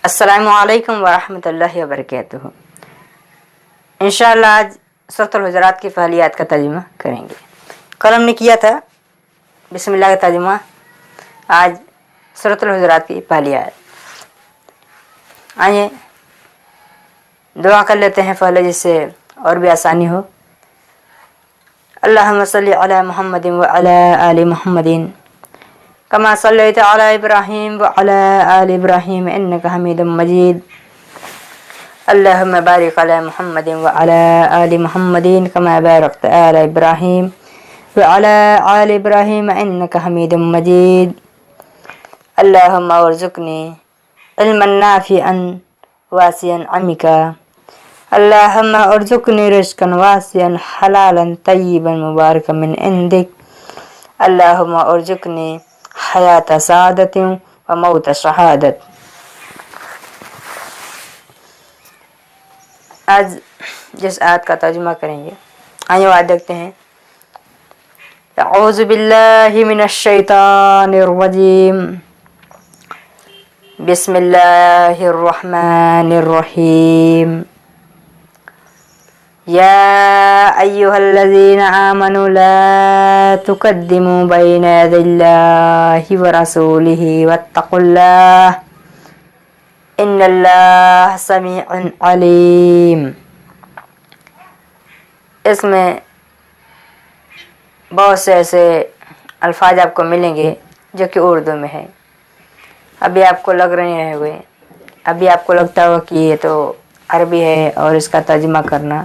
السلام علیکم ورحمۃ اللہ وبرکاتہ۔ انشاءاللہ آج سورۃ الحجرات کی پہلی آیت کا ترجمہ کریں گے۔ کل ہم نے کیا تھا بسم اللہ کا ترجمہ، آج سورۃ الحجرات کی پہلی آیت۔ آئیے دعا کر لیتے ہیں پہلے، جس سے اور بھی آسانی ہو۔ اللہم صلی علی محمد وعلی آل محمد کما صلیت علی ابراہیم وعلی آل ابراہیم انک حمید مجید۔ اللہم بارک علی محمد وعلی آل محمد کما بارکت علی ابراہیم وعلی آل ابراہیم انک حمید مجید۔ اللہم ارزقنی علما نافعا واسعا عمیقا۔ اللہم ارزقنی رزقا واسعا حلالا طیبا مبارکا من عندک۔ اللہم ارزقنی حیات سعادت و موت شہادت۔ آج جس آیت کا ترجمہ کریں گے، آئیے آیت دیکھتے ہیں۔ اعوذ باللہ من الشیطان الرجیم، بسم اللہ الرحمن الرحیم۔ یا ایہا الذین آمنوا لا تقدموا بین یدی اللہ ورسولہ واتقوا اللہ ان اللہ سمیع علیم۔ اس میں بہت سے ایسے الفاظ آپ کو ملیں گے جو کہ اردو میں ہے۔ ابھی آپ کو لگ رہے ہیں ہوئے، ابھی آپ کو لگتا ہوگا کہ یہ تو عربی ہے اور اس کا ترجمہ کرنا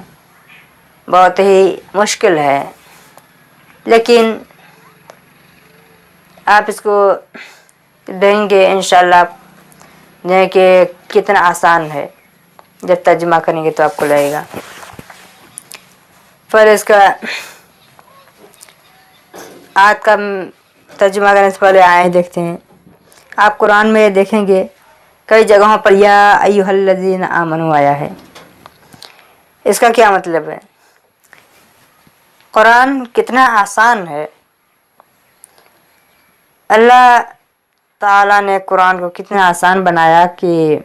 بہت ہی مشکل ہے، لیکن آپ اس کو دیں گے انشاءاللہ، آپ جائیں کہ کتنا آسان ہے۔ جب ترجمہ کریں گے تو آپ کو لگے گا۔ پر اس کا آیت کا ترجمہ کرنے سے پہلے آئے دیکھتے ہیں۔ آپ قرآن میں دیکھیں گے کئی جگہوں پر یا ایھا الذین آمنوا آیا ہے۔ اس کا کیا مطلب ہے؟ قرآن کتنا آسان ہے۔ اللہ تعالیٰ نے قرآن کو کتنا آسان بنایا کہ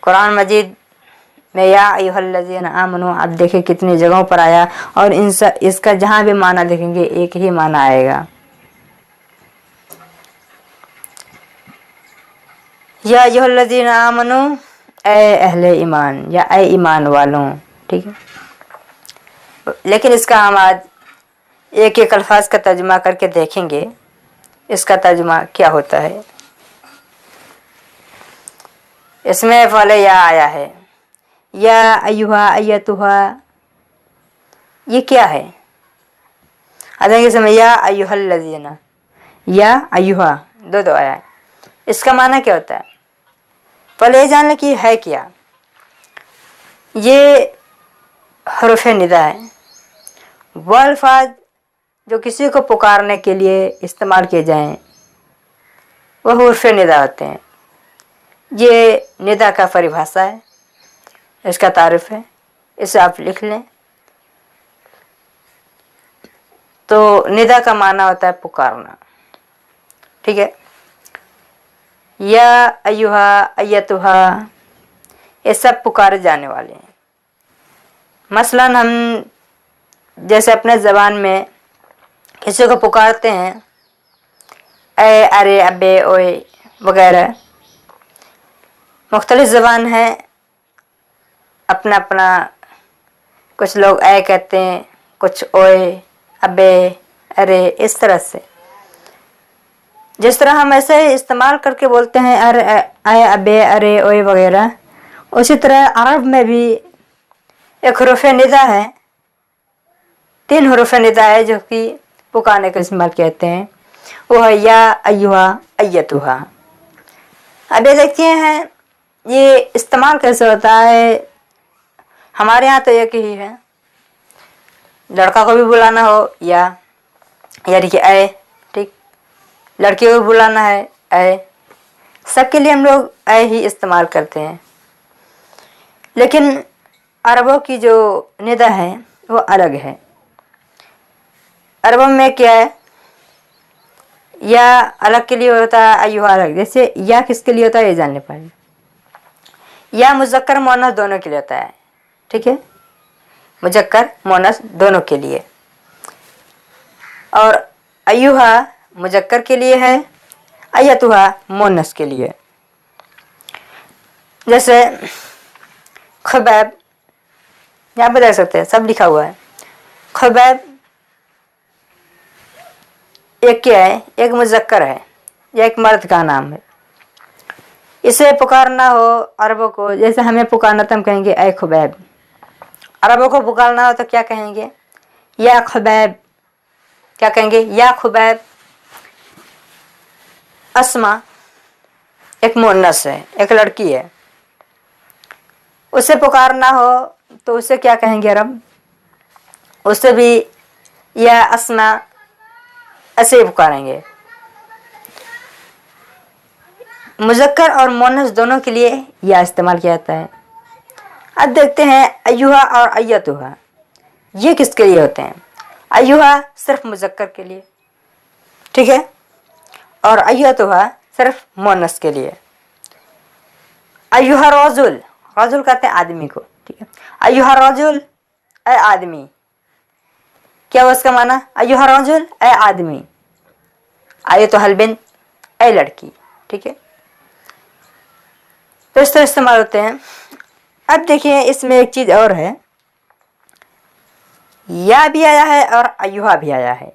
قرآن مجید میں یا ایھا الذین آمنوا آپ دیکھیں کتنی جگہوں پر آیا، اور اس کا جہاں بھی معنی دیکھیں گے ایک ہی معنی آئے گا۔ یا ایھا الذین آمنوا، اے اہل ایمان یا اے ایمان والوں، ٹھیک ہے۔ لیکن اس کا ہم آج ایک ایک الفاظ کا ترجمہ کر کے دیکھیں گے اس کا ترجمہ کیا ہوتا ہے۔ اس میں پہلے یا آیا ہے، یا ایھا ایتھا، یہ کیا ہے؟ آدھے اس میں یا ایھا الذین، یا ایھا دو آیا ہے۔ اس کا معنی کیا ہوتا ہے؟ پہلے یہ جان لیں کہ ہے کیا۔ یہ حروف ندا ہے، وہ الفاظ جو کسی کو پکارنے کے لیے استعمال کیے جائیں وہ حروف ندا ہوتے ہیں۔ یہ ندا کا پریبھاشا ہے، اس کا تعارف ہے، اسے آپ لکھ لیں۔ تو ندا کا معنی ہوتا ہے پکارنا، ٹھیک ہے۔ یا ایھا ایتھا، یہ سب پکارے جانے والے ہیں۔ مثلاً ہم جیسے اپنے زبان میں کسی کو پکارتے ہیں، اے، ارے، ابے، اوئے وغیرہ، مختلف زبان ہے، اپنا اپنا، کچھ لوگ اے کہتے ہیں، کچھ اوئے، ابے، ارے، اس طرح سے۔ جس طرح ہم ایسے استعمال کر کے بولتے ہیں اے، ابے، ارے، اوئے وغیرہ، اسی طرح عرب میں بھی ایک حروف ندا ہے، 3 حروف ندا ہے جو کہ پکارنے کا استعمال کہتے ہیں، وہ ہے یا ایھا ایتھا۔ اب یہ دیکھتے ہیں یہ استعمال کیسے ہوتا ہے۔ ہمارے ہاں تو ایک ہی ہے، لڑکا کو بھی بلانا ہو یا کہ اے، ٹھیک، لڑکی کو بھی بلانا ہے اے، سب کے لیے ہم لوگ اے ہی استعمال کرتے ہیں۔ لیکن عربوں کی جو ندا ہے وہ الگ ہے۔ عربوں میں کیا ہے، या अलग के लिए होता है, अय्युहा अलग। जैसे या किसके लिए होता है ये जानने पाए। या मुज़क्कर मुअन्नस दोनों के लिए होता है, ठीक है, मुज़क्कर मुअन्नस दोनों के लिए। और अय्युहा मुज़क्कर के लिए है, अय्यतुहा मुअन्नस के लिए। जैसे खुबैब, यहाँ पे देख सकते हैं सब लिखा हुआ है। खुबैब एक क्या है, एक मुज़क्कर है या एक मर्द का नाम है। इसे पुकारना हो अरबों को, जैसे हमें पुकारना तो हम कहेंगे ऐ खुबैब। अरबों को पुकारना हो तो क्या कहेंगे, या खुबैब। क्या कहेंगे, या खुबैब। अस्मा एक मुअन्नस है, एक लड़की है, उसे पुकारना हो तो उसे क्या कहेंगे अरब, उसे भी या अस्मा ऐसे ही पुकारेंगे। मुज़क्कर और मुअन्नस दोनों के लिए या इस्तेमाल किया जाता है। अब देखते हैं अय्युहा और अय्यतुहा, ये किसके लिए होते हैं। अय्युहा सिर्फ मुज़क्कर के लिए, ठीक है, और अय्यतुहा सिर्फ मुअन्नस के लिए। अय्युहा रजुल, रजुल कहते हैं आदमी को, ठीक है। अय्युहा रजुल ए आदमी, क्या हुआ उसका माना, अय्युहा रजुल ए आदमी, अय्यतुहल बिन्त ए लड़की, ठीक है। तो इस तरह इस्तेमाल होते हैं। अब देखिए इसमें एक चीज़ और है, या भी आया है और अय्युहा भी आया है।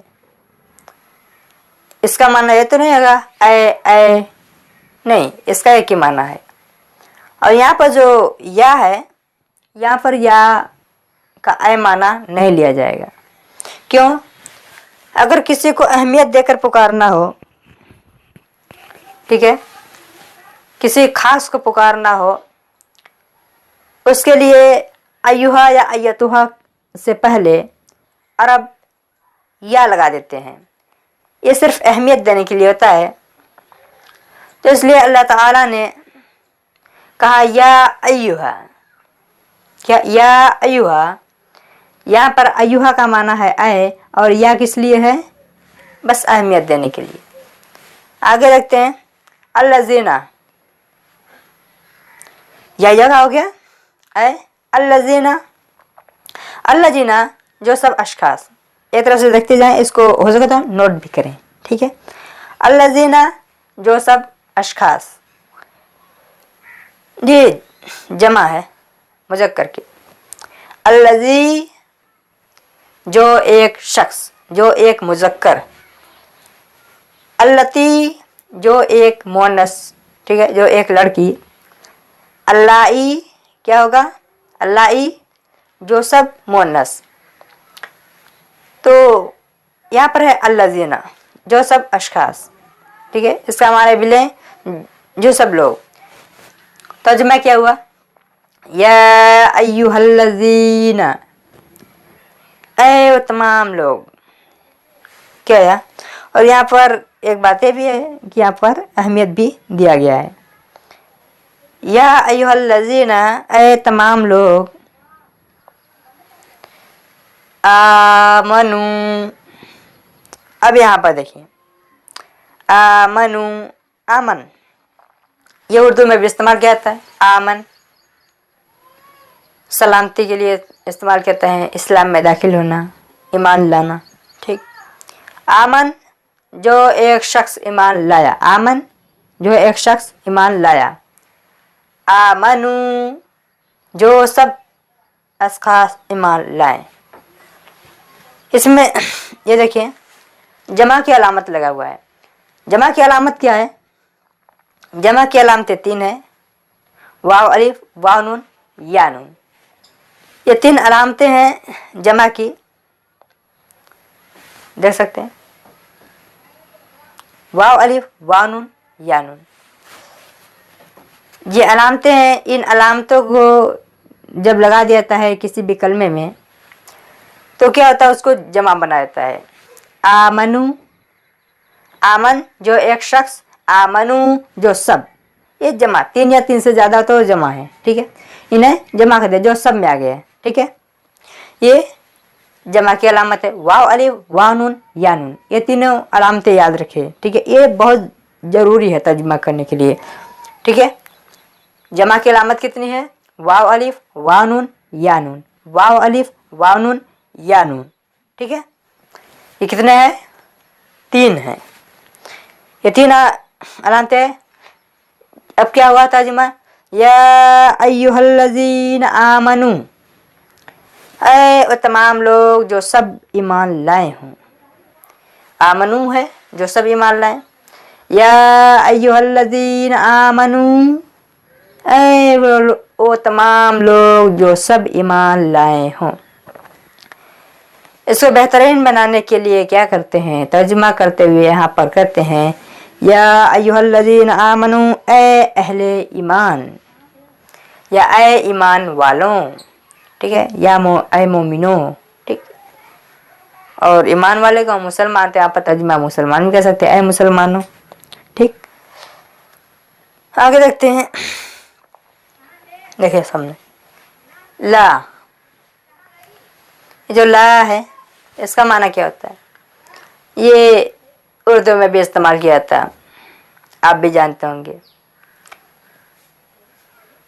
इसका माना ये तो नहीं होगा ऐ नहीं, इसका एक ही माना है। और यहाँ पर जो या है, यहाँ पर या का ऐ माना नहीं लिया जाएगा। क्यों, अगर किसी को अहमियत देकर पुकारना हो, ठीक है, किसी खास को पुकारना हो, उसके लिए अय्युहा या अय्यतुहा से पहले अरब या लगा देते हैं। ये सिर्फ अहमियत देने के लिए होता है। तो इसलिए अल्लाह ताला ने कहा या अय्युहा, क्या या अय्युहा, यहाँ पर अय्युहा का माना है ऐ, और या किस लिए है, बस अहमियत देने के लिए। आगे देखते हैं अल्लज़ीना, या जगह हो गया ऐ अल्लज़ीना। अल्लज़ीना जो सब अशखास, एक तरफ से देखते जाएं, इसको हो सके तो नोट भी करें, ठीक है। अल्लज़ीना जो सब अशखास, ये जमा है मुज़क्कर की। अल्लज़ी जो एक शख्स, जो एक मुज़क्कर। अल्लती जो एक मुअन्नस, ठीक है, जो एक लड़की। अल्लाई क्या होगा, अल्लाई जो सब मुअन्नस। तो यहाँ पर है अल्लज़ीना जो सब अशखास, ठीक है, इसका हमारे बिले जो सब लोग। तर्जुमा क्या हुआ, या अय्युहल्लज़ीना ऐ वो तमाम लोग, क्या है। और यहाँ पर एक बातें भी है कि यहाँ पर अहमियत भी दिया गया है, या अय्युहल्लज़ीना ऐ तमाम लोग। आमनु, अब यहाँ पर देखिए आमनु, आमन ये उर्दू में भी इस्तेमाल किया जाता है। आमन सलामती के लिए इस्तेमाल करते हैं, इस्लाम में दाखिल होना, ईमान लाना, ठीक। आमन जो एक शख्स ईमान लाया, आमन जो एक शख्स ईमान लाया। आमनु जो सब अशखास ईमान लाए। इसमें ये देखिए जमा की अलामत लगा हुआ है। जमा की अलामत क्या है, जमा की अलामतें तीन है, वाव अलिफ वाव नून या नून। ये तीन अलामतें हैं जमा की, देख सकते हैं, वाव अलिफ वाव नून या नून। ये अलामतें हैं। इन अलामतों को जब लगा दिया जाता है किसी भी कलमे में तो क्या होता है, उसको जमा बना देता है। आमनु, आमन जो एक शख्स, आमनु जो सब, ये जमा, तीन या तीन से ज़्यादा तो जमा है, ठीक है, इन्हें जमा कर दे जो सब में आ गए हैं, ठीक है। ये जमा की अलामत है वाव अलिफ वाव नून या नून, ये तीनों अलामतें याद रखें, ठीक है। ये बहुत ज़रूरी है तर्जुमा करने के लिए, ठीक है। जमा की अलामत कितनी है? वाव अलिफ वाव नून या नून, वाव अलिफ वाव नून या नून, ठीक है। ये कितने हैं? 3 हैं। ये 3 अलामतें। अब क्या हुआ तर्जुमा? या अय्युहल्लज़ीन आमनू, ऐ वो तमाम लोग जो सब ईमान लाए हों। आमनू है जो सब ईमान लाए। या अय्युहल्लज़ीन आमनू, ऐ वो तमाम लोग जो सब ईमान लाए हों। इसको बेहतरीन बनाने के लिए क्या करते हैं? तर्जुमा करते हुए यहाँ पर करते हैं या अय्युहल्लज़ीन आमनू, ऐ अहले ईमान, या ऐ ईमान वालों, ठीक है, या ऐ मोमिनों, ठीक। और ईमान वाले को मुसलमान थे, आप तर्जुमा मुसलमान भी कह सकते हैं, ऐ मुसलमानों, ठीक। आगे देखते हैं, देखिए सामने ला, जो ला है इसका माना क्या होता है? ये उर्दू में भी इस्तेमाल किया जाता है, आप भी जानते होंगे।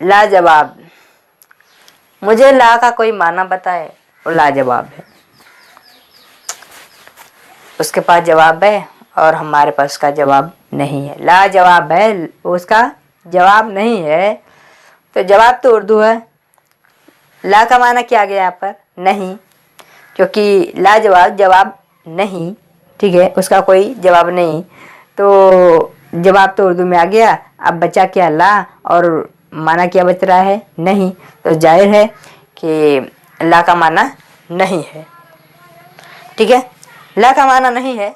लाजवाब, मुझे ला का कोई माना बताए, वो लाजवाब है। उसके पास जवाब है और हमारे पास उसका जवाब नहीं है। लाजवाब है, उसका जवाब नहीं है, तो जवाब तो उर्दू है। ला का माना क्या गया यहाँ पर? नहीं, क्योंकि लाजवाब जवाब नहीं, ठीक है, उसका कोई जवाब नहीं, तो जवाब तो उर्दू में आ गया। अब बचा क्या? ला, और माना क्या बच रहा है? नहीं, तो जाहिर है कि ला का माना नहीं है, ठीक है। ला का माना नहीं है।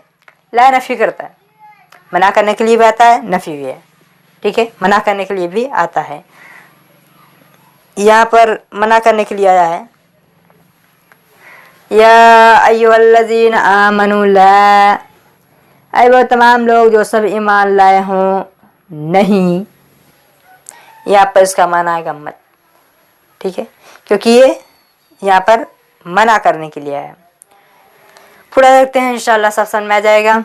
ला नफी करता है, मना करने के लिए भी आता है, नफी भी है, ठीक है, मना करने के लिए भी आता है। यहाँ पर मना करने के लिए आया है या अय्युहल्लज़ीन आमनू ला, ऐ वो तमाम लोग जो सब ईमान लाए हों, नहीं, यहाँ पर इसका माना आएगा मत, ठीक है, क्योंकि ये यहाँ पर मना करने के लिए आया। पूरा देखते हैं, इंशाल्लाह सब समझ में आ जाएगा।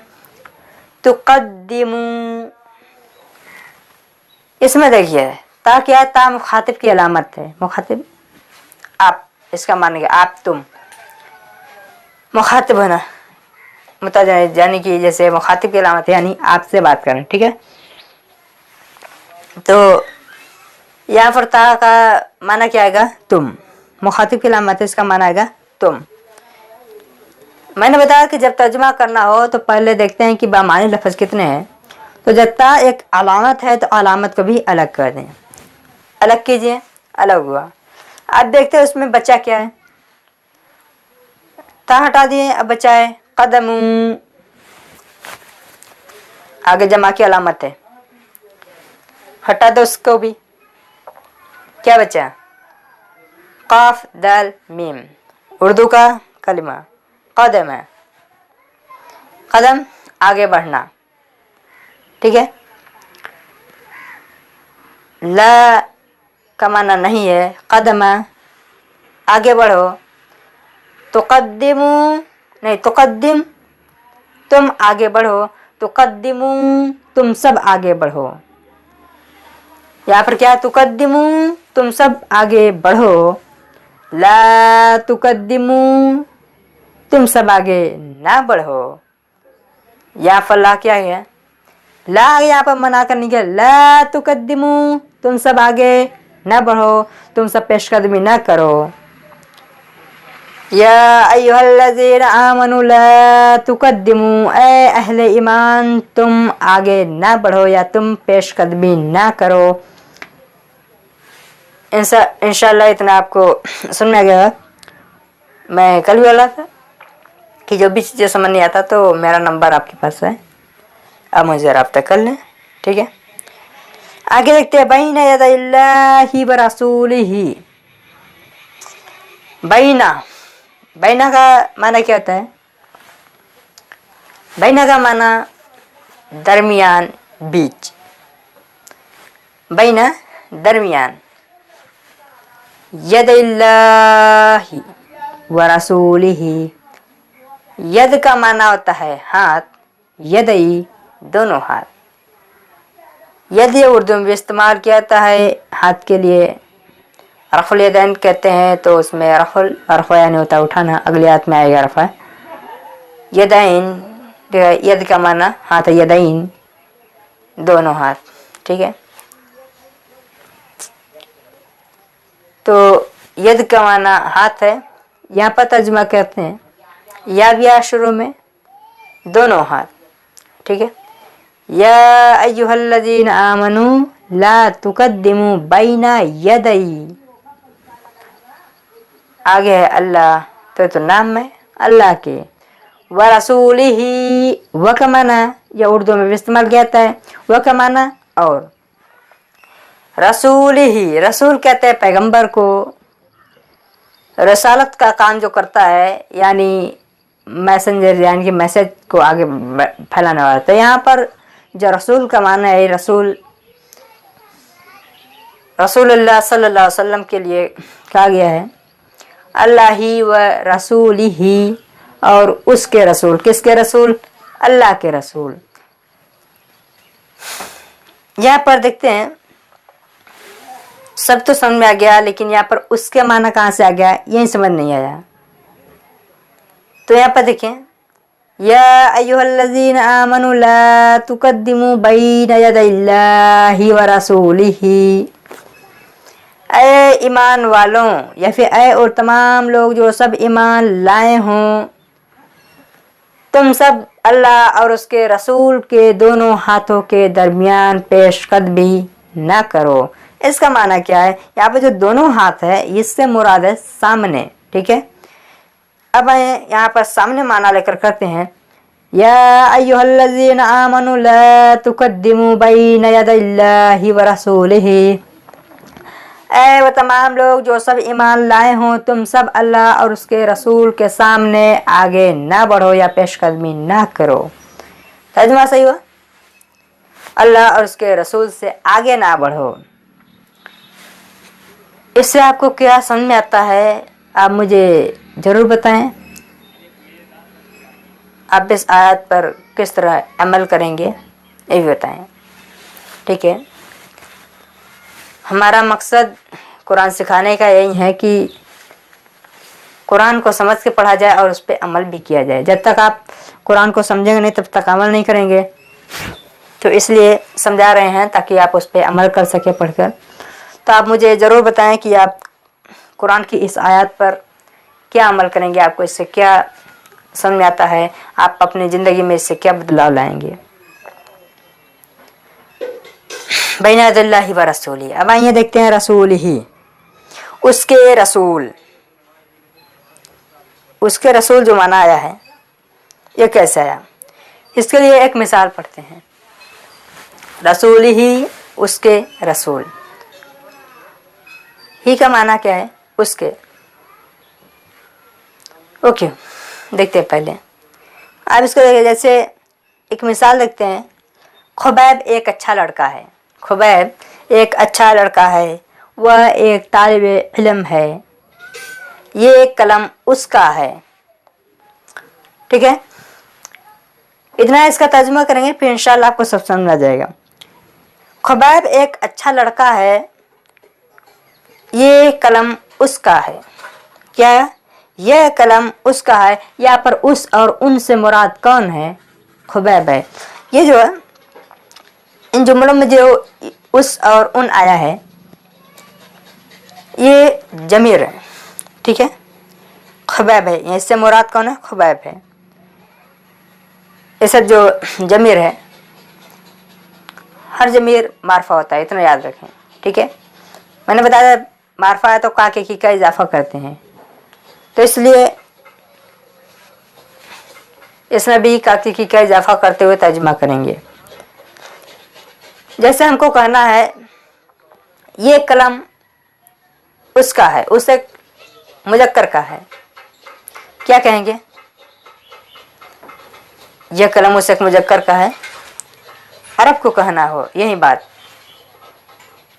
तुक़द्दिमू, इसमें देखिए ता क्या है? ता मुखातिब की अलामत है। मुखातिब आप, इसका मानेंगे आप, तुम, मुखातिब है ना, यानी कि जैसे मुखातिब की अलामत है, यानी आपसे बात करें, ठीक है। तो यहाँ पर ता का माना क्या आएगा? तुम, मुखातिब की अलामत है, इसका माना आएगा तुम। मैंने बताया कि जब तर्जुमा करना हो तो पहले देखते हैं कि बामानी लफ्ज़ कितने हैं। तो जब ता एक अलामत है तो अलामत को भी अलग कर दें, अलग कीजिए, अलग हुआ। अब देखते हैं उसमें बचा क्या है। ता हटा दिए, अब बचा है कदम, आगे जमा की अलामत है, हटा दो उसको भी। क्या बचा? काफ दाल मीम, उर्दू का कलिमा कदम है। कदम आगे बढ़ना, ठीक है। ला का माना नहीं है, कदम आगे बढ़ो। तुक़द्दिमू नहीं, तुक़द्दिम तुम आगे बढ़ो, तुक़द्दिमू तुम सब आगे बढ़ो। यहाँ पर क्या? तुक़द्दिमू तुम सब आगे बढ़ो। ला तुक़द्दिमू तुम सब आगे ना बढ़ो। यहाँ पर ला क्या है? ला यहाँ पर मना करने के, ला तुक़द्दिमू तुम सब आगे ना बढ़ो, तुम सब पेशकदमी ना करो। या अय्युहल्लज़ीन आमनू ला तुक़द्दिमू, ऐ अहले ईमान तुम आगे ना बढ़ो या तुम पेशकदमी ना करो। इंशाअल्लाह इतना आपको समझ में आ गया। मैं कल भी बोला था कि जो भी चीज़ें समझ नहीं आता तो मेरा नंबर आपके पास है, आप मुझे रब्ता कर लें, ठीक है। आगे देखते हैं, बैना यदैल्लाहि व रसूलिही। बैना, बैना का माना क्या होता है? बैना का माना दरमियान, बीच, बैना दरमियान। यदैल्लाहि व रसूलिही। यद का माना होता है हाथ, यदई दोनों हाथ। यदि उर्दू में भी इस्तेमाल किया जाता है हाथ के लिए, रफ़ुल यदैन कहते हैं, तो उसमें रफ़ा यानी होता है उठाना, अगली आयत में आएगा रफ़ा। यदैन, यद का माना हाथ, यदैन दोनों हाथ, ठीक है। तो यद का माना हाथ है, यहाँ पर तर्जुमा कहते हैं या भी आ शुरू में, दोनों हाथ, ठीक है। या अय्युहल्लज़ीना आमनू ला तुक़द्दिमू बैना यदई। आगे है अल्लाह, तो नाम है अल्लाह के। व रसूलिही, व का माना या उर्दू में भी इस्तेमाल किया जाता है, व का माना और। रसूलिही, रसूल कहते हैं पैगंबर को, रसालत का काम जो करता है, यानी मैसेंजर, यानी कि मैसेज को आगे फैलाने वाला। तो यहाँ पर जो रसूल का माना है, रसूलुल्लाह सल्लल्लाहु अलैहि वसल्लम के लिए कहा गया है। अल्लाह ही व रसूलिही, और उसके रसूल। किसके रसूल? अल्लाह के रसूल। यहाँ पर देखते हैं, सब तो समझ में आ गया, लेकिन यहाँ पर उसके माना कहाँ से आ गया, यही समझ नहीं आया। तो यहाँ पर देखें, या अय्युहल्लज़ीना आमनू ला तुक़द्दिमू बैना यदैल्लाहि व रसूलिही। ऐ ईमान वालों, या फिर ऐ और तमाम लोग जो सब ईमान लाए हों, तुम सब अल्लाह और उसके रसूल के दोनों हाथों के दरमियान पेशकदमी ना करो। इसका माना क्या है? यहाँ पे जो दोनों हाथ है, इससे मुराद है सामने, ठीक है। अब यहाँ पर सामने माना लेकर करते हैं, या अय्युहल्लज़ीना आमनू ला तुक़द्दिमू बैना यदैल्लाहि व रसूलिही। ऐ वो तमाम लोग जो सब ईमान लाए हों, तुम सब अल्लाह और उसके रसूल के सामने आगे ना बढ़ो या पेशकदमी ना करो। तर्जुमा सही हुआ, अल्लाह और उसके रसूल से आगे ना बढ़ो। इससे आपको क्या समझ में आता है, आप मुझे ज़रूर बताएं। आप इस आयत पर किस तरह अमल करेंगे, ये भी बताएं, ठीक है। हमारा मकसद कुरान सिखाने का यही है कि कुरान को समझ के पढ़ा जाए और उस पर अमल भी किया जाए। जब तक आप कुरान को समझेंगे नहीं, तब तक अमल नहीं करेंगे। तो इसलिए समझा रहे हैं ताकि आप उस पर अमल कर सकें पढ़कर। तो आप मुझे ज़रूर बताएं कि आप कुरान की इस आयत पर क्या अमल करेंगे, आपको इससे क्या समझ में आता है, आप अपनी ज़िंदगी में इससे क्या बदलाव लाएंगे। बैना यदैल्लाहि व रसूलिही। अब आइए देखते हैं रसूलिही, उसके रसूल। उसके रसूल जो माना आया है, ये कैसे आया, इसके लिए एक मिसाल पढ़ते हैं। रसूलिही, उसके रसूल। ही का माना क्या है? उसके। ओके, देखते हैं पहले। अब इसको देखिए, जैसे एक मिसाल देखते हैं। खुबैब एक अच्छा लड़का है। खुबैब एक अच्छा लड़का है, वह एक तालिबे इल्म है, ये कलम उसका है, ठीक है। इतना इसका तर्जुमा करेंगे, फिर इंशाल्लाह आपको सब समझ आ जाएगा। खुबैब एक अच्छा लड़का है, ये कलम उसका है। क्या है? यह कलम उसका है। यहाँ पर उस और उन से मुराद कौन है? खुबैब है। ये जो है, इन जुमलों में जो उस और उन आया है, ये जमीर है, ठीक है। खुबैब है, इससे मुराद कौन है? खुबैब है। ये सब जो जमीर है, हर जमीर मारफा होता है, इतना याद रखें, ठीक है। मैंने बताया मारफा है तो काके की का इजाफा करते हैं, तो इसलिए इसमें भी काके की का इजाफा करते हुए तर्जुमा करेंगे। जैसे हमको कहना है ये कलम उसका है, उस एक मुजक्कर का है, क्या कहेंगे? यह कलम उस एक मुजक्कर का है। अरब को कहना हो यही बात,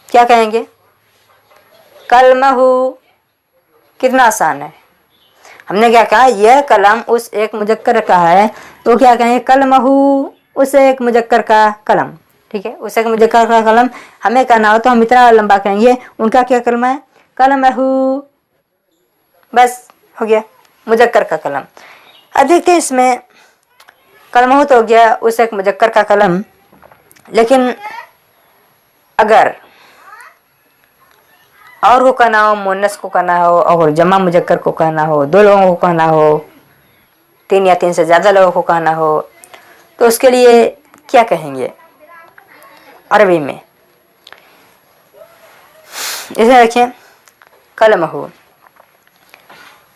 क्या कहेंगे? कलमहू। कितना आसान है। हमने क्या कहा, यह कलम उस एक मुजक्कर का है, तो क्या कहेंगे, कलमहू, उस एक मुजक्कर का कलम। ठीक है, उस एक मुजक्कर का कलम हमें कहना हो तो हम इतना लंबा कहेंगे, उनका क्या कलम है, कलमहू, बस हो गया, मुजक्कर का कलम। अब देखते हैं इसमें, कलमहू तो हो गया उस एक मुजक्कर का कलम, लेकिन अगर और को कहना हो, मुन्नस को कहना हो, और जमा मुजक्कर को कहना हो, दो लोगों को कहना हो, 3 या 3 से ज़्यादा लोगों को कहना हो, तो उसके लिए क्या कहेंगे अरबी में। इसे देखिए, कलमहू,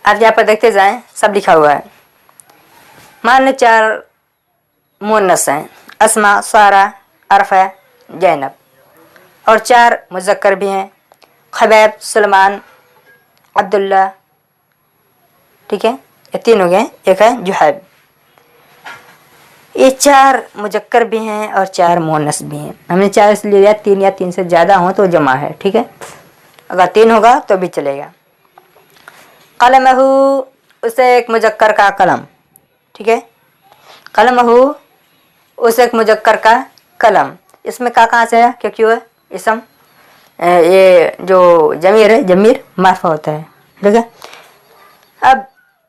आप यहाँ पर देखते जाएं, सब लिखा हुआ है। मान लें 4 मुन्नस हैं, अस्मा, सारा, अरफा, जैनब, और 4 मुजक्कर भी हैं, खबैब, सलमान, अब्दुल्ला। ठीक है, ये 3 हो गए, एक है जुहैब। ये 4 मुजक्कर भी हैं और 4 मुअन्नस भी हैं। हमने 4 इसलिए लिया, 3 या 3 से ज़्यादा हो तो जमा है। ठीक है, अगर 3 होगा तो भी चलेगा। कलमहू, उसे एक मुजक्कर का कलम। ठीक है, कलमहू, उसे एक मुजक्कर का कलम। इसमें कहाँ से है, क्योंकि वो इसम, ये जो जमीर है, जमीर मार्फा होता है। ठीक है, अब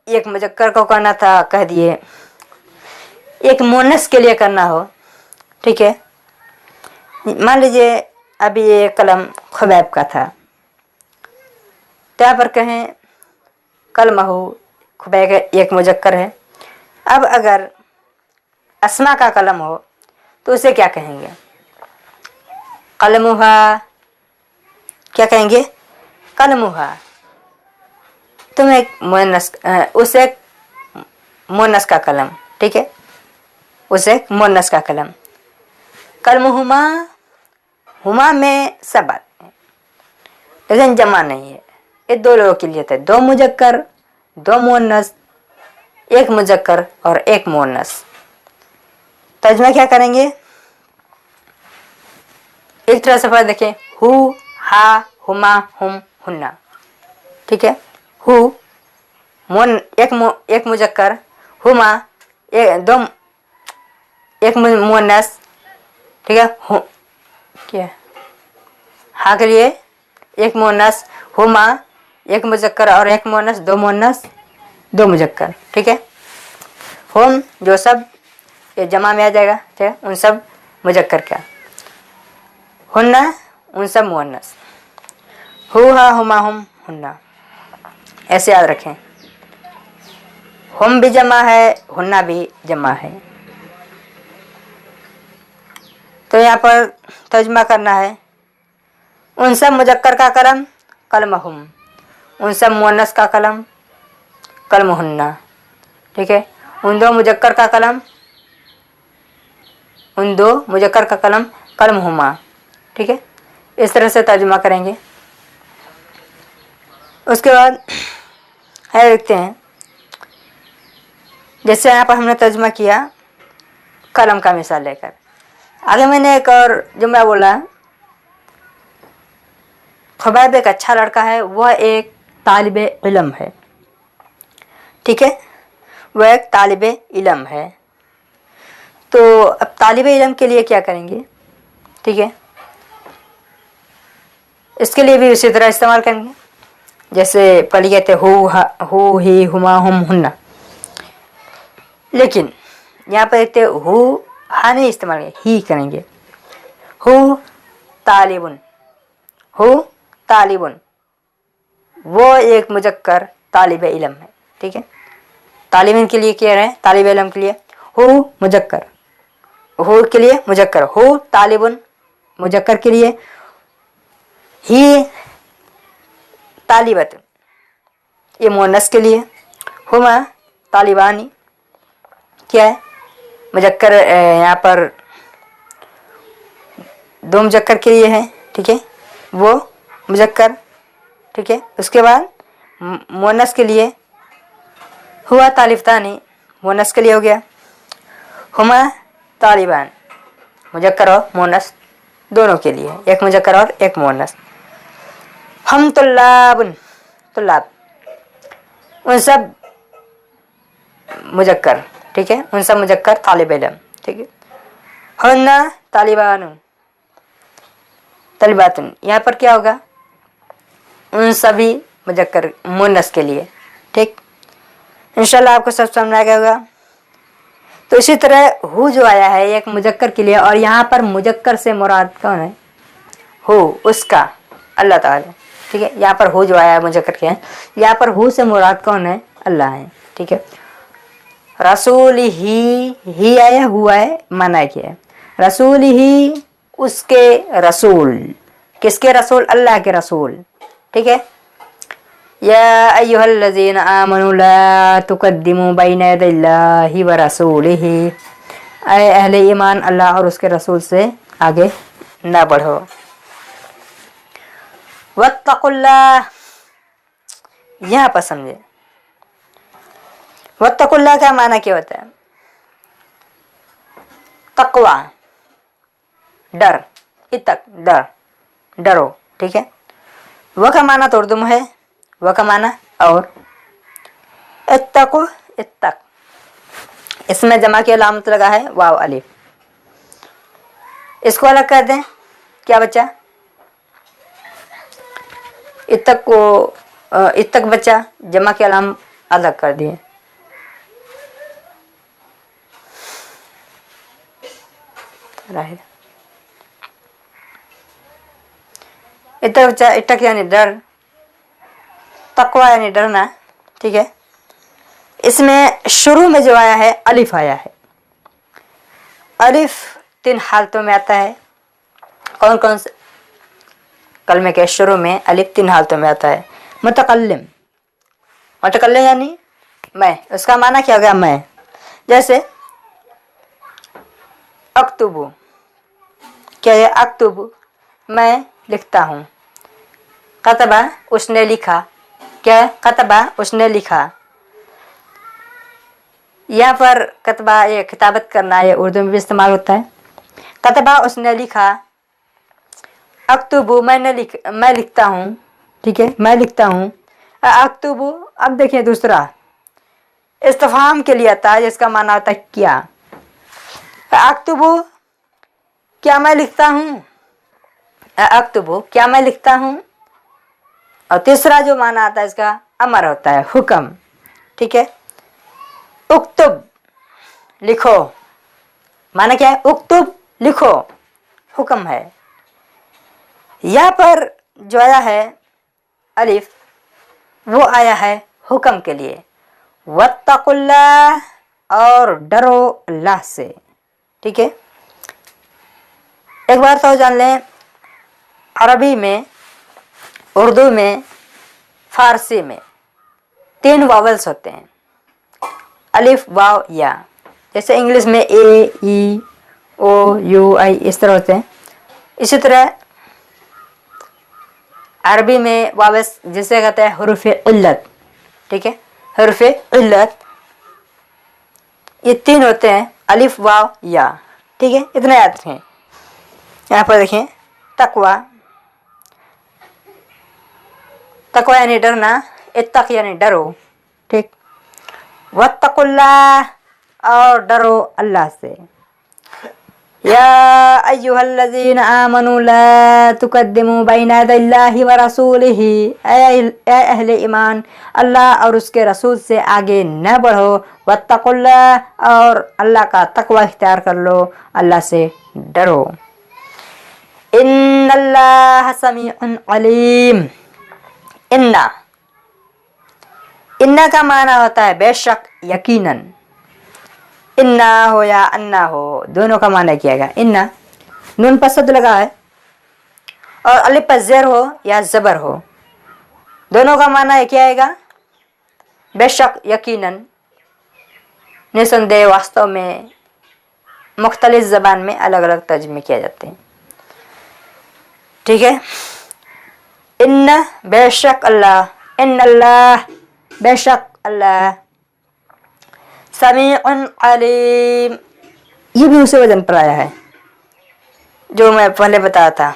एक मुजक्कर को कहना था, कह दिए। एक मुअन्नस के लिए करना हो, ठीक है, मान लीजिए अभी ये कलम खुबैब का था, तो यहाँ पर कहें कलमहू, खुबैब एक मुजक्कर है। अब अगर अस्मा का कलम हो तो उसे क्या कहेंगे, कलमुहा, क्या कहेंगे, कलमुहा। तुम एक मुअन्नस, उस एक मुअन्नस का कलम। ठीक है, उस एक मुअन्नस का कलम। कलमुहुमा, हुमा में सब बात है, लेकिन जमा नहीं है। ये 2 लोगों के लिए था, 2 मुजक्कर, 2 मुअन्नस, 1 मुजक्कर और 1 मुअन्नस। तर्जुमा क्या करेंगे, एक तरह से पढ़ देखें, हु, हा, हुमा, हुम, हुन्ना। ठीक है, हु एक मुजक्कर, हुमा एक मुअन्नस। ठीक है, क्या, हा के लिए 1 मुअन्नस, हुमा 1 मुजक्कर और 1 मुअन्नस, 2 मुअन्नस 2 मुजक्कर। ठीक है, हुम जो सब ये जमा में आ जाएगा, ठीक है, उन सब मुजक्कर का। हुन्ना उन सब मुअन्नस। हु, हा, हुमा, हुम, हुन्ना, ऐसे याद रखें। हुम भी जमा है, हुन्ना भी जमा है। तो यहाँ पर तर्जुमा करना है, उन सब मुजक्कर का कलम कलमहुम, उन सब मुअन्नस का कलम कलमहुन्ना। ठीक है, उन 2 मुजक्कर का कलम, उन 2 मुजक्कर का कलम कलमहुमा। ठीक है, इस तरह से तर्जुमा करेंगे। उसके बाद है देखते हैं, जैसे यहाँ पर हमने तर्जुमा किया कलम का मिसाल लेकर, आगे मैंने एक और जुमला बोला, खुबैब एक अच्छा लड़का है, वह एक तालिबे इल्म है। ठीक है, वह एक तालिबे इल्म है। तो अब तालिबे इल्म के लिए क्या करेंगे, ठीक है, इसके लिए भी उसी तरह इस्तेमाल करेंगे, जैसे पहले कहते हु, ही, हुमा, हुम, हुन्ना। लेकिन यहाँ पर देखते हु, हा नहीं इस्तेमाल करेंगे, ही करेंगे। हु तालिबुन, हु तालिबुन, वो एक मुजक्कर तालिब इल्म है। ठीक है, तालिब के लिए क्या है, तालिब इल्म के लिए हु मुजक्कर, हु के लिए मुजक्कर, हु तालिबुन मुजक्कर के लिए, ही तालिबत ये मुअन्नस के लिए, हुमा तालिबानी क्या है, मुजक्कर, यहाँ पर 2 मुजक्कर के लिए है। ठीक है, वो मुजक्कर। ठीक है, उसके बाद मुअन्नस के लिए हुआ तालिबतानी, मुअन्नस के लिए हो गया। हुमा तालिबान, मुजक्कर और मुअन्नस दोनों के लिए, एक मुजक्कर और एक मुअन्नस। हम तुल्लाबुन, तुल्लाब, उन सब मुजक्कर, ठीक है, उनसा मुजक्कर तालिब इल्म, ठीक है। हुन्ना तालिबानुन, तालिबातुन, यहाँ पर क्या होगा, उन सभी मुजक्कर मुन्नस के लिए, ठीक। इंशाल्लाह आपको सब समझ आ गया होगा। तो इसी तरह हु जो आया है एक मुजक्कर के लिए, और यहाँ पर मुजक्कर से मुराद कौन है, हु, उसका, अल्लाह ताला, ठीक है। यहाँ पर हु जो आया है मुजक्कर के हैं, यहाँ पर हु से मुराद कौन है, अल्लाह है, ठीक है। रसूल ही आया, हुआ है, माना क्या है, रसूल ही, उसके रसूल, किसके रसूल, अल्लाह के रसूल, ठीक है। या अय्युहल्लज़ीना आमनु ला तुक़द्दिमू बैना यदैल्लाहि व रसूलिही, ऐ अहले ईमान अल्लाह और उसके रसूल से आगे ना बढ़ो। वत्तकुल्लाह, यहाँ पर समझे, वत्तकुल्लाह का माना क्या होता है, तकवा, डर, इत्तक, डर, डरो, ठीक है। वह का माना तो उर्दू में है, वह का माना, और इत्तको, इत्तक, इसमें जमा की अलामत लगा है वाव अलिफ, इसको अलग कर दें, क्या बचा, इत्तक को, इत्तक बचा, जमा की अलाम अलग कर दिए, इत्तक बचा, इत्तक यानी डर, तकवा यानी डरना, ठीक है। इसमें शुरू में जो आया है अलिफ आया है, अलिफ 3 हालतों में आता है। कौन कौन से, कलमे के शुरू में अलिफ 3 हालतों में आता है। मुतकल्लिम, मुतकल्लिम यानी मैं, उसका माना क्या हो गया, मैं, जैसे अक्तुबु, क्या है, अक्तुबु, मैं लिखता हूँ। कतबा, उसने लिखा, क्या है, कतबा, उसने लिखा। यहाँ पर कतबा ये किताबत करना, ये उर्दू में भी इस्तेमाल होता है। कतबा, उसने लिखा, अक्तुबु, मैं लिखता हूँ, ठीक है, मैं लिखता हूँ। अक्तुबु, अब देखिए दूसरा इस्तिफाम के लिए आता है, जिसका माना होता है क्या। अक्तुबु, क्या मैं लिखता हूँ, अक्तुबु, क्या मैं लिखता हूँ। और तीसरा जो माना आता है इसका अमर होता है, हुक्म, ठीक है। उक्तुब, लिखो, माना क्या है, उक्तुब, लिखो, हुक्म है। यहाँ पर जो आया है अलिफ, वो आया है हुक्म के लिए। वत्तकुल्लाह, और डरो अल्लाह से, ठीक है। एक बार तो जान लें, अरबी में, उर्दू में, फारसी में 3 वावल्स होते हैं, अलिफ, वाव, या। जैसे इंग्लिश में ए, ई, ओ, यू, आई, इस तरह होते हैं। इसी तरह अरबी में वावल्स जिसे कहते हैं हुरूफ इल्लत, ठीक है, हुरूफ इल्लत, ये 3 होते हैं, अलिफ, वाव, या, ठीक है। इतना याद रखें। यहाँ पर देखें, तकवा, तकवा यानी डरना, इत्तक यानी डरो, ठीक। वत्तकुल्लाह, और डरो अल्लाह से। या अय्युहल्लज़ीना आमनु ला तुक़द्दिमू बैना यदैल्लाहि व रसूलिही, ऐ अहले ईमान अल्लाह और उसके रसूल से आगे न बढ़ो। वत्तकुल्लाह, और अल्लाह का तकवा इख्तियार कर लो, अल्लाह से डरो। इन्नल्लाह समीउन अलीम, इन्ना, इन्ना का माना होता है बेशक, यकीनन। इन्ना हो या अन्ना हो, दोनों का माना किया गया। इन्ना, नून पर सद लगा है, और अलिफ पर ज़ेर हो या ज़बर हो, दोनों का माना क्या आएगा, बेशक, यकीनन, निसंदेह, वास्तव में। मुख्तलिफ ज़बान में अलग अलग तर्जुमे किए जाते हैं, ठीक है। इन्ना, बेशक अल्लाह, इन्नल्लाह, बेशक अल्लाह, समीउन अलीम, ये भी उसी वजन पर आया है जो मैं पहले बताया था,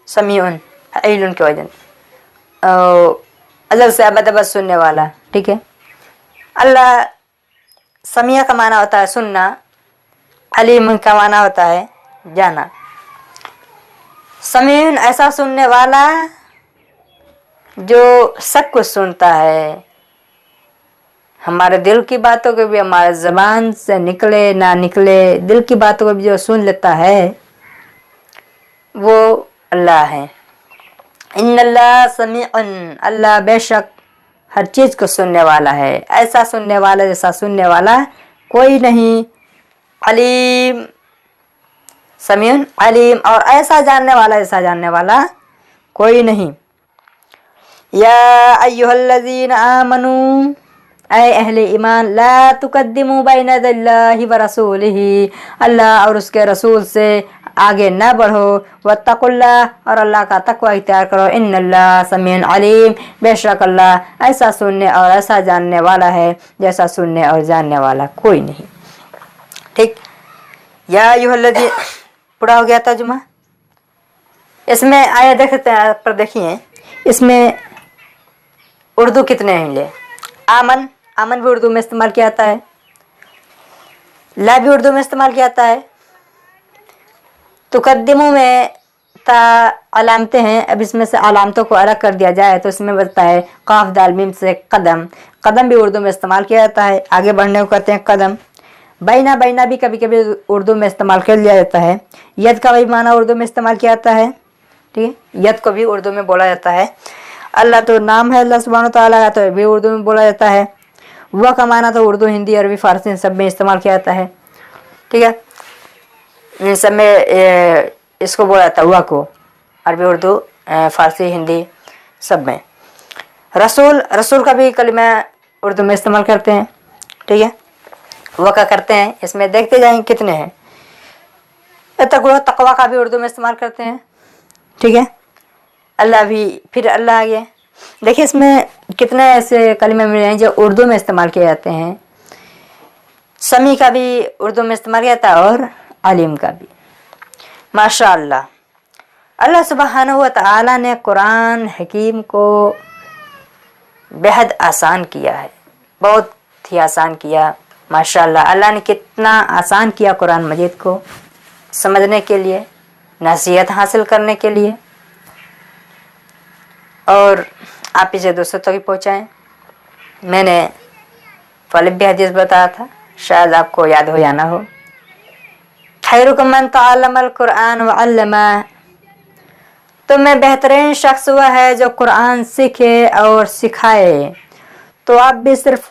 समीउन, अलीम के वजन, अजल से अबद अबद सुनने वाला, ठीक है। अल्लाह समिया का माना होता है सुनना, अलीम का माना होता है जाना। समीउन ऐसा सुनने वाला जो सब कुछ सुनता है, हमारे दिल की बातों को भी, हमारे ज़बान से निकले ना निकले, दिल की बातों को भी जो सुन लेता है वो अल्लाह है। इन्नल्लाह समीउन, अल्लाह बेशक हर चीज़ को सुनने वाला है, ऐसा सुनने वाला जैसा सुनने वाला कोई नहीं। अलीम, समीउन अलीम, और ऐसा जानने वाला जैसा जानने वाला कोई नहीं। या अय्युहल्लज़ीना आमनू, ऐ अहले ईमान, ला तुकद्दिमू बैन यदैल्लाहि व रसूलिही, अल्लाह और उसके रसूल से आगे न बढ़ो। वत्तकुल्लाह, और अल्लाह का तकवा इख्तियार करो। इन्नल्लाह समीउन अलीम, बेशक अल्लाह ऐसा सुनने और ऐसा जानने वाला है जैसा सुनने और जानने वाला कोई नहीं। ठीक, या अय्युहल्लज़ीन पूरा हो गया तर्जुमा। इसमें आया देख सकते हैं, पर देखिए इसमें उर्दू कितने हैं ले। आमन, आमन भी उर्दू में इस्तेमाल किया जाता है, ला भी उर्दू में इस्तेमाल किया जाता है। तुकद्दिमू में ता अलामतें हैं, अब इसमें से अलामतों को अलग कर दिया जाए तो इसमें बनता है काफ दाल मीम से कदम। कदम भी उर्दू में इस्तेमाल किया जाता है, आगे बढ़ने को कहते हैं कदम। बैना, बैना भी कभी कभी उर्दू में इस्तेमाल कर लिया जाता है। यद का भी माना उर्दू में इस्तेमाल किया जाता है, ठीक है, यद को भी उर्दू में बोला जाता है। अल्लाह तो नाम है अल्लाह सुब्हानो तआला, तो भी उर्दू में बोला जाता है। वह का माना तो उर्दू, हिंदी, अरबी, फारसी सब में इस्तेमाल किया जाता है, ठीक है। इन सब में इसको बोला जाता है वह को, अरबी, उर्दू, फारसी, हिंदी सब में। रसूल, रसूल का भी कलिमा उर्दू में इस्तेमाल करते हैं, ठीक है, वह का करते हैं। इसमें देखते जाएंगे कितने हैं। तकवा, तकवा का भी उर्दू में इस्तेमाल करते हैं, ठीक है। अल्लाह भी, फिर अल्लाह आगे देखिए इसमें कितने ऐसे कलिमे मिले हैं जो उर्दू में इस्तेमाल किए जाते हैं। समी का भी उर्दू में इस्तेमाल किया जाता है और अलीम का भी। माशा अल्लाह, अल्लाह सुब्हानहू व तआला ने कुरान हकीम को बेहद आसान किया है, बहुत ही आसान किया। माशा अल्लाह, अल्लाह ने कितना आसान किया कुरान मजीद को समझने के लिए, नसीहत हासिल करने के लिए, और आप इसे दूसरों तक भी पहुँचाएँ। मैंने पहले भी हदीस बताया था, शायद आपको याद हो या ना हो। खैरुकुम मन तअल्लमल कुरान व अल्लमा, तो में बेहतरीन शख्स हुआ है जो कुरान सीखे और सिखाए। तो आप भी सिर्फ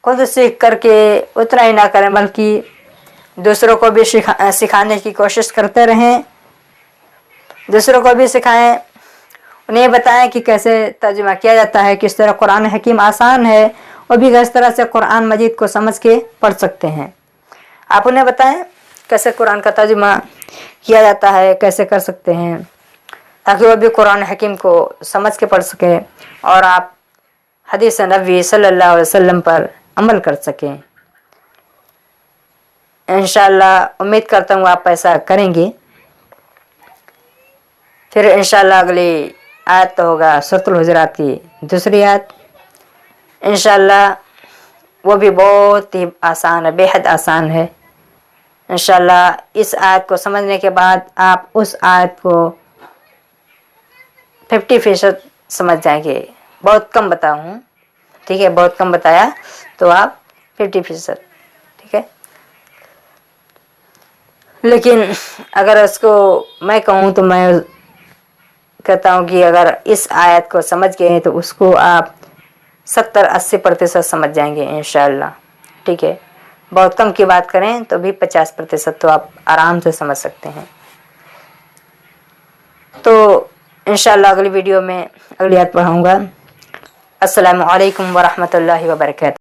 खुद सीख करके उतना ही ना करें, बल्कि दूसरों को भी सिखाने की कोशिश करते रहें, दूसरों को भी सिखाएं, उन्हें बताएं कि कैसे तर्जुमा किया जाता है, किस तरह कुरान हकीम आसान है, और भी किस तरह से कुरान मजीद को समझ के पढ़ सकते हैं। आप उन्हें बताएं कैसे कुरान का तर्जुमा किया जाता है, कैसे कर सकते हैं, ताकि वह भी कुरान हकीम को समझ के पढ़ सकें और आप हदीस नबी सल्लल्लाहु अलैहि वसल्लम पर अमल कर सकें। इंशाअल्लाह उम्मीद करता हूँ आप ऐसा करेंगे। फिर इंशाअल्लाह अगली आयत तो होगा सूरतुल हुजरात की दूसरी आयत, इंशाअल्लाह वो भी बहुत ही आसान है, बेहद आसान है। इंशाअल्लाह इस आयत को समझने के बाद आप उस आयत को 50% समझ जाएंगे। बहुत कम बताया हूँ, ठीक है, बहुत कम बताया, तो आप 50%, ठीक है। लेकिन अगर उसको मैं कहूँ तो मैं कहता हूँ कि अगर इस आयत को समझ गए तो उसको आप 70-80% समझ जाएंगे इंशाअल्लाह, ठीक है। बहुत कम की बात करें तो भी 50% तो आप आराम से समझ सकते हैं। तो इंशाअल्लाह अगली वीडियो में अगली आयत पढ़ाऊँगा। अस्सलामु अलैकुम व रहमतुल्लाहि व बरकातहू।